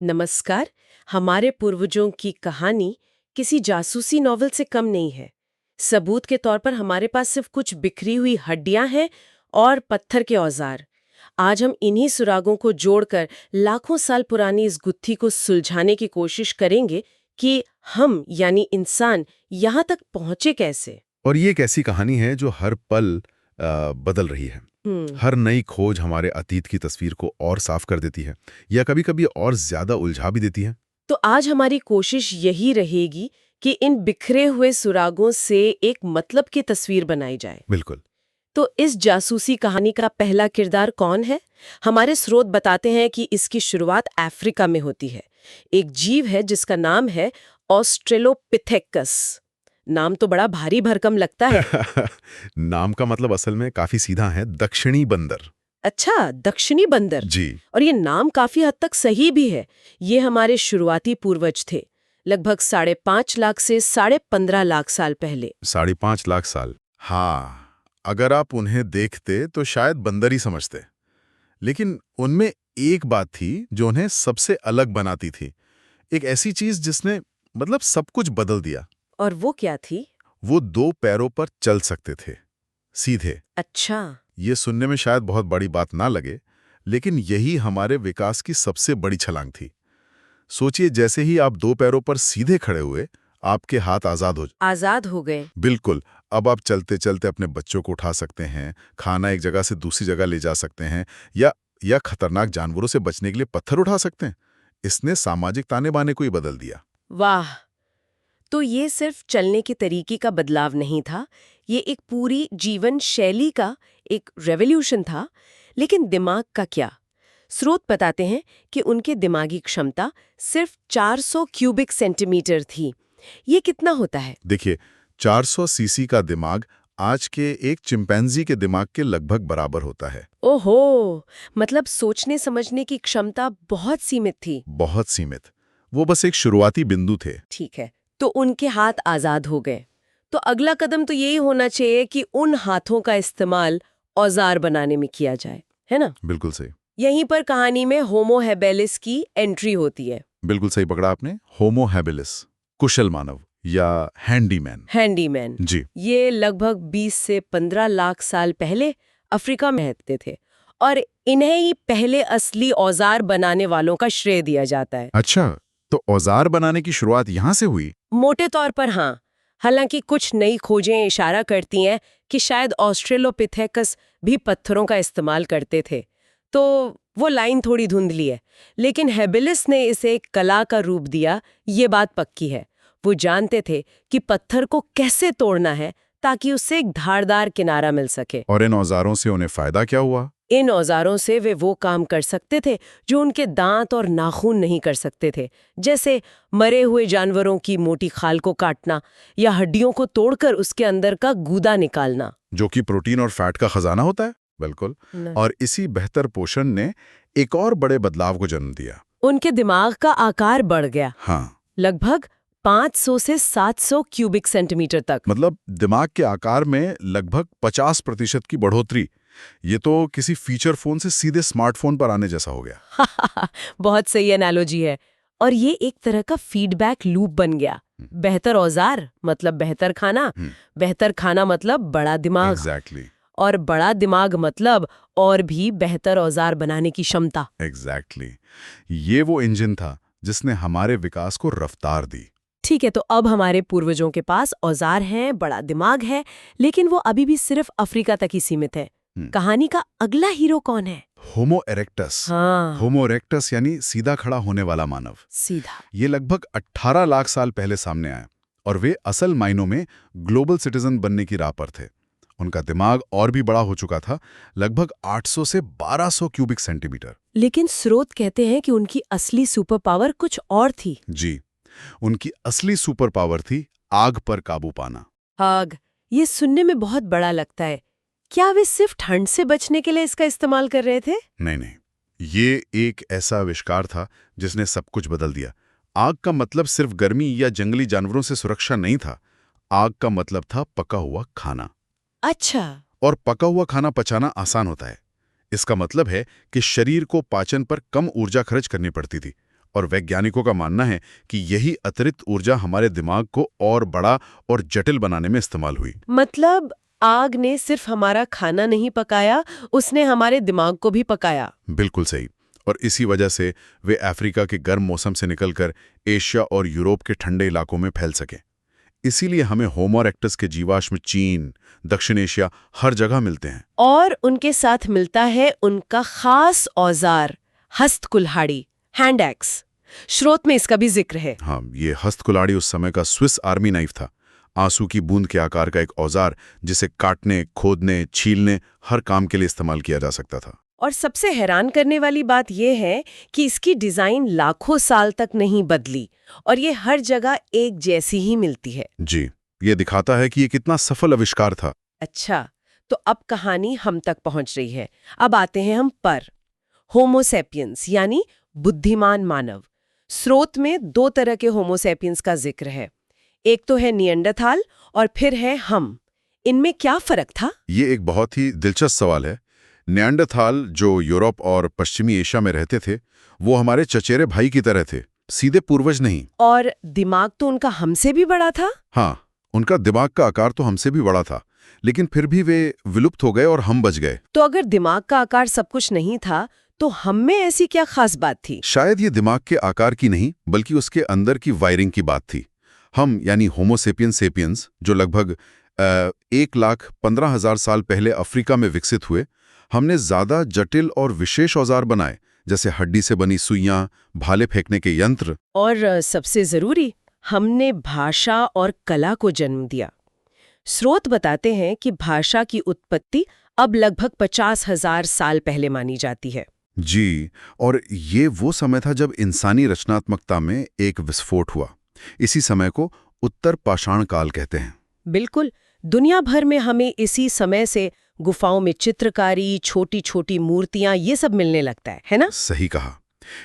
नमस्कार। हमारे पूर्वजों की कहानी किसी जासूसी नॉवल से कम नहीं है। सबूत के तौर पर हमारे पास सिर्फ कुछ बिखरी हुई हड्डियां हैं और पत्थर के औजार। आज हम इन्हीं सुरागों को जोड़कर लाखों साल पुरानी इस गुत्थी को सुलझाने की कोशिश करेंगे कि हम यानी इंसान यहाँ तक पहुंचे कैसे। और ये एक ऐसी कहानी है जो हर पल बदल रही है। हम्म। हर नई खोज हमारे अतीत की तस्वीर को और साफ कर देती है या कभी-कभी और ज्यादा उलझा भी देती है। तो आज हमारी कोशिश यही रहेगी कि इन बिखरे हुए सुरागों से एक मतलब की तस्वीर बनाई जाए। बिल्कुल। तो इस जासूसी कहानी का पहला किरदार कौन है? हमारे स्रोत बताते हैं कि इसकी शुरुआत अफ्रीका में होती है। एक जीव है जिसका नाम है ऑस्ट्रेलोपिथेकस। नाम तो बड़ा भारी भरकम लगता है। नाम का मतलब असल में काफी सीधा है, दक्षिणी बंदर। अच्छा, दक्षिणी बंदर। जी। और ये नाम काफी हद तक सही भी है। ये हमारे शुरुआती पूर्वज थे, लगभग 5.5 लाख से 15.5 लाख साल पहले। 5.5 लाख साल। हाँ, अगर आप उन्हें देखते तो शायद बंदर ही समझते। लेकिन उनमें एक बात थी जो उन्हें सबसे अलग बनाती थी। एक ऐसी चीज जिसने मतलब सब कुछ बदल दिया। और वो क्या थी? वो 2 पैरों पर चल सकते थे, सीधे। अच्छा। ये सुनने में शायद बहुत बड़ी बात ना लगे, लेकिन यही हमारे विकास की सबसे बड़ी छलांग थी। सोचिए, जैसे ही आप 2 पैरों पर सीधे खड़े हुए, आपके हाथ आजाद हो गए। बिल्कुल। अब आप चलते चलते अपने बच्चों को उठा सकते हैं, खाना एक जगह से दूसरी जगह ले जा सकते हैं, या खतरनाक जानवरों से बचने के लिए पत्थर उठा सकते हैं। इसने सामाजिक ताने बाने को ही बदल दिया। वाह। तो ये सिर्फ चलने के तरीके का बदलाव नहीं था, ये एक पूरी जीवन शैली का एक रेवोल्यूशन था। लेकिन दिमाग का क्या? स्रोत बताते हैं कि उनके दिमागी क्षमता सिर्फ 400 क्यूबिक सेंटीमीटर थी। ये कितना होता है? देखिए, 400 सीसी का दिमाग आज के एक चिंपैंजी के दिमाग के लगभग बराबर होता है। ओहो, मतलब सोचने समझने की क्षमता बहुत सीमित थी। बहुत सीमित। वो बस एक शुरुआती बिंदु थे। ठीक है, तो उनके हाथ आजाद हो गए। तो अगला कदम तो यही होना चाहिए कि उन हाथों का इस्तेमाल औजार बनाने में किया जाए, है ना? बिल्कुल सही। यहीं पर कहानी में होमो हेबेलिस की एंट्री होती है। बिल्कुल सही पकड़ा आपने। होमो हैबिलिस, कुशल मानव या हैंडीमैन। हैंडीमैन। जी। ये लगभग 20 से 15 लाख साल पहले अफ्रीका में रहते थे और इन्हें ही पहले असली औजार बनाने वालों का श्रेय दिया जाता है। अच्छा, तो औजार बनाने की शुरुआत यहाँ से हुई? मोटे तौर पर हाँ। हालांकि कुछ नई खोजें इशारा करती हैं कि शायद ऑस्ट्रेलोपिथेकस भी पत्थरों का इस्तेमाल करते थे, तो वो लाइन थोड़ी धुंधली है। लेकिन हेबिलिस ने इसे एक कला का रूप दिया, ये बात पक्की है। वो जानते थे कि पत्थर को कैसे तोड़ना है ताकि उससे एक धारदार किनारा मिल सके। और इन औजारों से उन्हें फायदा क्या हुआ? इन औजारों से वे वो काम कर सकते थे जो उनके दांत और नाखून नहीं कर सकते थे, जैसे मरे हुए जानवरों की मोटी खाल को काटना या हड्डियों को तोड़कर उसके अंदर का गूदा निकालना, जो कि प्रोटीन और फैट का खजाना होता है। बिल्कुल। और इसी बेहतर पोषण ने एक और बड़े बदलाव को जन्म दिया। उनके दिमाग का आकार बढ़ गया। हाँ, लगभग 500 से 700 क्यूबिक सेंटीमीटर तक। मतलब दिमाग के आकार में लगभग 50% की बढ़ोतरी। ये तो किसी फीचर फोन से सीधे स्मार्टफोन पर आने जैसा हो गया। बहुत सही एनालॉजी है। और ये एक तरह का फीडबैक लूप बन गया। बेहतर औजार मतलब बेहतर खाना, बेहतर खाना मतलब बड़ा दिमाग, एग्जैक्टली। और बड़ा दिमाग मतलब और भी बेहतर औजार बनाने की क्षमता। एग्जैक्टली। ये वो इंजन था जिसने हमारे विकास को रफ्तार दी। ठीक है, तो अब हमारे पूर्वजों के पास औजार हैं, बड़ा दिमाग है, लेकिन वो अभी भी सिर्फ अफ्रीका तक ही सीमित है। कहानी का अगला हीरो कौन है? होमो इरेक्टस। हाँ, होमो इरेक्टस यानी सीधा खड़ा होने वाला मानव। सीधा। ये लगभग 18 लाख साल पहले सामने आया और वे असल मायनों में ग्लोबल सिटीजन बनने की राह पर थे। उनका दिमाग और भी बड़ा हो चुका था, लगभग 800 से 1200 क्यूबिक सेंटीमीटर। लेकिन स्रोत कहते हैं कि उनकी असली सुपर पावर कुछ और थी। जी, उनकी असली सुपर पावर थी आग पर काबू पाना। आग, ये सुनने में बहुत बड़ा लगता है। क्या वे सिर्फ ठंड से बचने के लिए इसका इस्तेमाल कर रहे थे? नहीं नहीं, ये एक ऐसा आविष्कार था जिसने सब कुछ बदल दिया। आग का मतलब सिर्फ गर्मी या जंगली जानवरों से सुरक्षा नहीं था। आग का मतलब था पका हुआ खाना। अच्छा। और पका हुआ खाना पचाना आसान होता है। इसका मतलब है कि शरीर को पाचन पर कम ऊर्जा खर्च करनी पड़ती थी और वैज्ञानिकों का मानना है कि यही अतिरिक्त ऊर्जा हमारे दिमाग को और बड़ा और जटिल बनाने में इस्तेमाल हुई। मतलब आग ने सिर्फ हमारा खाना नहीं पकाया, उसने हमारे दिमाग को भी पकाया। बिल्कुल सही। और इसी वजह से वे अफ्रीका के गर्म मौसम से निकलकर एशिया और यूरोप के ठंडे इलाकों में फैल सके। इसीलिए हमें होमो इरेक्टस के जीवाश्म चीन, दक्षिण एशिया हर जगह मिलते हैं। और उनके साथ मिलता है उनका खास औजार, हस्तकुल्हाड़ी, हैंड एक्स। स्रोत में इसका भी जिक्र है। हाँ, ये हस्तकुल्हाड़ी उस समय का स्विस आर्मी नाइफ था। आंसू की बूंद के आकार का एक औजार जिसे काटने, खोदने, छीलने हर काम के लिए इस्तेमाल किया जा सकता था। और सबसे हैरान करने वाली बात यह है कि इसकी डिजाइन लाखों साल तक नहीं बदली और ये हर जगह एक जैसी ही मिलती है। जी, ये दिखाता है कि ये कितना सफल आविष्कार था। अच्छा, तो अब कहानी हम तक पहुंच रही है। अब आते हैं हम पर। होमोसेपियंस यानी बुद्धिमान मानव। स्रोत में दो तरह के होमोसेपियंस का जिक्र है। एक तो है निएंडरथाल और फिर है हम। इनमें क्या फर्क था? ये एक बहुत ही दिलचस्प सवाल है। निएंडरथाल जो यूरोप और पश्चिमी एशिया में रहते थे, वो हमारे चचेरे भाई की तरह थे, सीधे पूर्वज नहीं। और दिमाग तो उनका हमसे भी बड़ा था। हाँ, उनका दिमाग का आकार तो हमसे भी बड़ा था, लेकिन फिर भी वे विलुप्त हो गए और हम बच गए। तो अगर दिमाग का आकार सब कुछ नहीं था, तो हम में ऐसी क्या खास बात थी? शायद ये दिमाग के आकार की नहीं, बल्कि उसके अंदर की वायरिंग की बात थी। हम यानी होमोसेपियंस सेपियंस, जो लगभग 1,15,000 साल पहले अफ्रीका में विकसित हुए, हमने ज्यादा जटिल और विशेष औजार बनाए, जैसे हड्डी से बनी सुइयां, भाले फेंकने के यंत्र। और सबसे जरूरी, हमने भाषा और कला को जन्म दिया। स्रोत बताते हैं कि भाषा की उत्पत्ति अब लगभग 50,000 साल पहले मानी जाती है। जी, और ये वो समय था जब इंसानी रचनात्मकता में एक विस्फोट हुआ। इसी समय को उत्तर पाषाण काल कहते हैं। बिल्कुल, दुनिया भर में हमें इसी समय से गुफाओं में चित्रकारी, छोटी छोटी मूर्तियां, ये सब मिलने लगता है ना? सही कहा।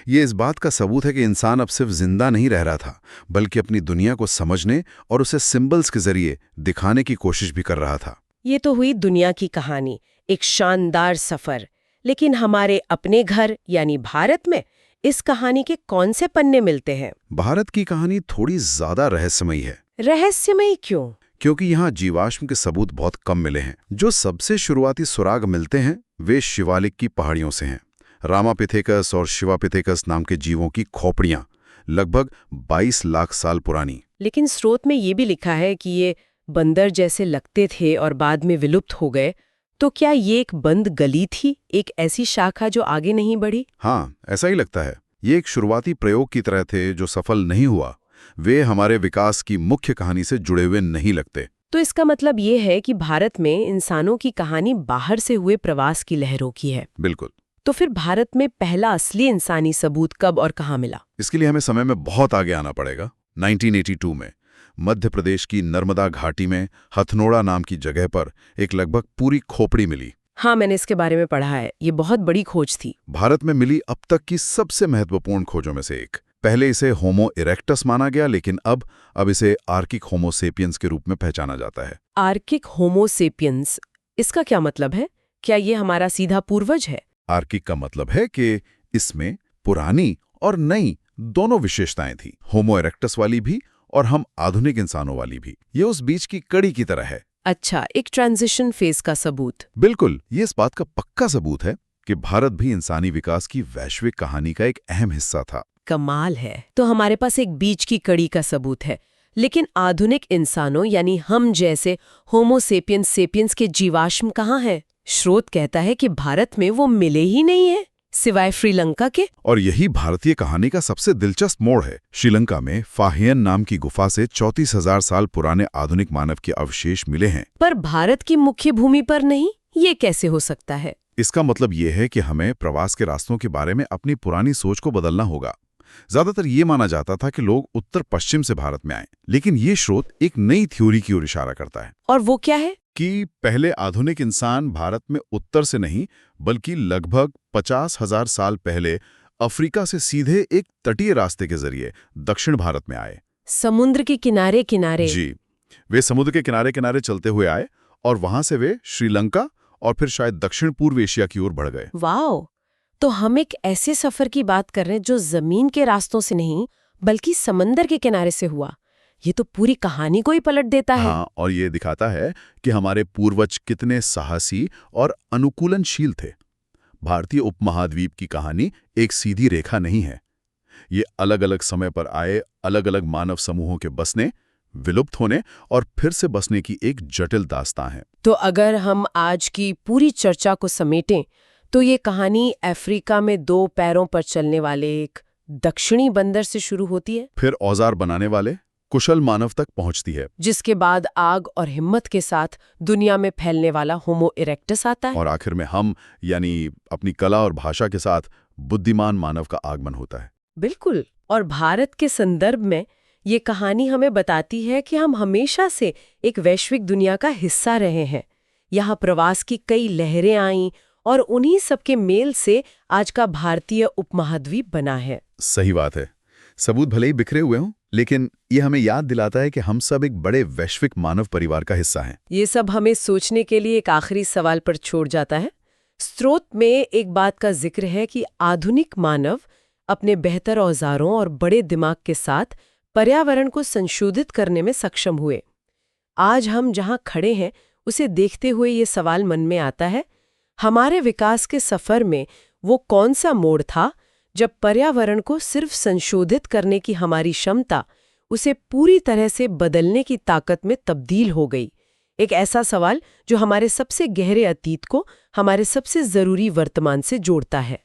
ये इस बात का सबूत है कि इंसान अब सिर्फ जिंदा नहीं रह रहा था, बल्कि अपनी दुनिया को समझने और उसे सिंबल्स के जरिए दिखाने की कोशिश भी कर रहा था। ये तो हुई दुनिया की कहानी, एक शानदार सफर। लेकिन हमारे अपने घर यानी भारत में इस कहानी के कौन से पन्ने मिलते हैं? भारत की कहानी थोड़ी ज्यादा रहस्यमयी है। रहस्यमयी क्यों? क्योंकि यहाँ जीवाश्म के सबूत बहुत कम मिले हैं। जो सबसे शुरुआती सुराग मिलते हैं वे शिवालिक की पहाड़ियों से हैं। रामापिथेकस और शिवापिथेकस नाम के जीवों की खोपड़ियां, लगभग 22 लाख साल पुरानी। लेकिन स्रोत में ये भी लिखा है कि ये बंदर जैसे लगते थे और बाद में विलुप्त हो गए। तो क्या ये एक बंद गली थी, एक ऐसी शाखा जो आगे नहीं बढ़ी? हाँ, ऐसा ही लगता है। ये एक शुरुआती प्रयोग की तरह थे जो सफल नहीं हुआ। वे हमारे विकास की मुख्य कहानी से जुड़े हुए नहीं लगते। तो इसका मतलब ये है कि भारत में इंसानों की कहानी बाहर से हुए प्रवास की लहरों की है। बिल्कुल। तो फिर भारत में पहला असली इंसानी सबूत कब और कहाँ मिला? इसके लिए हमें समय में बहुत आगे आना पड़ेगा। 1982 में मध्य प्रदेश की नर्मदा घाटी में हथनोड़ा नाम की जगह पर एक लगभग पूरी खोपड़ी मिली। हाँ, मैंने इसके बारे में पढ़ा है। ये बहुत बड़ी खोज थी। भारत में मिली अब तक की सबसे महत्वपूर्ण खोजों में से एक। पहले इसे होमो इरेक्टस माना गया, लेकिन अब इसे आर्किक होमो सेपियंस के रूप में पहचाना जाता है। आर्किक होमो सेपियंस, इसका क्या मतलब है? क्या ये हमारा सीधा पूर्वज है? आर्किक का मतलब है कि इसमें पुरानी और नई दोनों विशेषताएं थी, होमो इरेक्टस वाली भी और हम आधुनिक इंसानों वाली भी। ये उस बीच की कड़ी की तरह है। अच्छा, एक ट्रांजिशन फेज का सबूत। बिल्कुल, ये इस बात का पक्का सबूत है कि भारत भी इंसानी विकास की वैश्विक कहानी का एक अहम हिस्सा था। कमाल है। तो हमारे पास एक बीच की कड़ी का सबूत है। लेकिन आधुनिक इंसानों यानी हम जैसे होमो सेपियंस सेपियंस के जीवाश्म कहाँ हैं? स्रोत कहता है कि भारत में वो मिले ही नहीं है, सिवाय श्रीलंका के। और यही भारतीय कहानी का सबसे दिलचस्प मोड़ है। श्रीलंका में फाहियन नाम की गुफा से 34,000 साल पुराने आधुनिक मानव के अवशेष मिले हैं। पर भारत की मुख्य भूमि पर नहीं, ये कैसे हो सकता है? इसका मतलब ये है कि हमें प्रवास के रास्तों के बारे में अपनी पुरानी सोच को बदलना होगा। ज्यादातर ये माना जाता था कि लोग उत्तर पश्चिम से भारत में आए, लेकिन ये स्रोत एक नई थ्योरी की ओर इशारा करता है। और वो क्या है? कि पहले आधुनिक इंसान भारत में उत्तर से नहीं, बल्कि लगभग 50,000 साल पहले अफ्रीका से सीधे एक तटीय रास्ते के जरिए दक्षिण भारत में आए। समुद्र के किनारे किनारे? जी, वे समुद्र के किनारे किनारे चलते हुए आए और वहां से वे श्रीलंका और फिर शायद दक्षिण पूर्व एशिया की ओर बढ़ गए। वाओ! तो हम एक ऐसे सफर की बात कर रहे हैं जो जमीन के रास्तों से नहीं बल्कि समंदर के किनारे से हुआ। ये तो पूरी कहानी को ही पलट देता है। हाँ, और ये दिखाता है कि हमारे पूर्वज कितने साहसी और अनुकूलनशील थे। भारतीय उपमहाद्वीप की कहानी एक सीधी रेखा नहीं है। ये अलग-अलग समय पर आए अलग-अलग मानव समूहों के बसने, विलुप्त होने और फिर से बसने की एक जटिल दास्तां है। तो अगर हम आज की पूरी चर्चा को समेटें तो ये कहानी अफ्रीका में 2 पैरों पर चलने वाले एक दक्षिणी बंदर से शुरू होती है, फिर औजार बनाने वाले कुशल मानव तक पहुंचती है, जिसके बाद आग और हिम्मत के साथ दुनिया में फैलने वाला होमो इरेक्टस आता है। और आखिर में हम यानी अपनी कला और भाषा के साथ बुद्धिमान मानव का आगमन होता है। बिल्कुल। और भारत के संदर्भ में ये कहानी हमें बताती है कि हम हमेशा से एक वैश्विक दुनिया का हिस्सा रहे हैं। यहाँ प्रवास की कई लहरें आईं और उन्हीं सबके मेल से आज का भारतीय उपमहाद्वीप बना है। सही बात है। सबूत भले ही बिखरे हुए हों, लेकिन ये हमें याद दिलाता है कि हम सब एक बड़े वैश्विक मानव परिवार का हिस्सा हैं। ये सब हमें सोचने के लिए एक आखिरी सवाल पर छोड़ जाता है। स्रोत में एक बात का जिक्र है कि आधुनिक मानव अपने बेहतर औजारों और बड़े दिमाग के साथ पर्यावरण को संशोधित करने में सक्षम हुए। आज हम जहां खड़े हैं उसे देखते हुए ये सवाल मन में आता है, हमारे विकास के सफर में वो कौन सा मोड़ था जब पर्यावरण को सिर्फ संशोधित करने की हमारी क्षमता उसे पूरी तरह से बदलने की ताकत में तब्दील हो गई। एक ऐसा सवाल जो हमारे सबसे गहरे अतीत को हमारे सबसे जरूरी वर्तमान से जोड़ता है।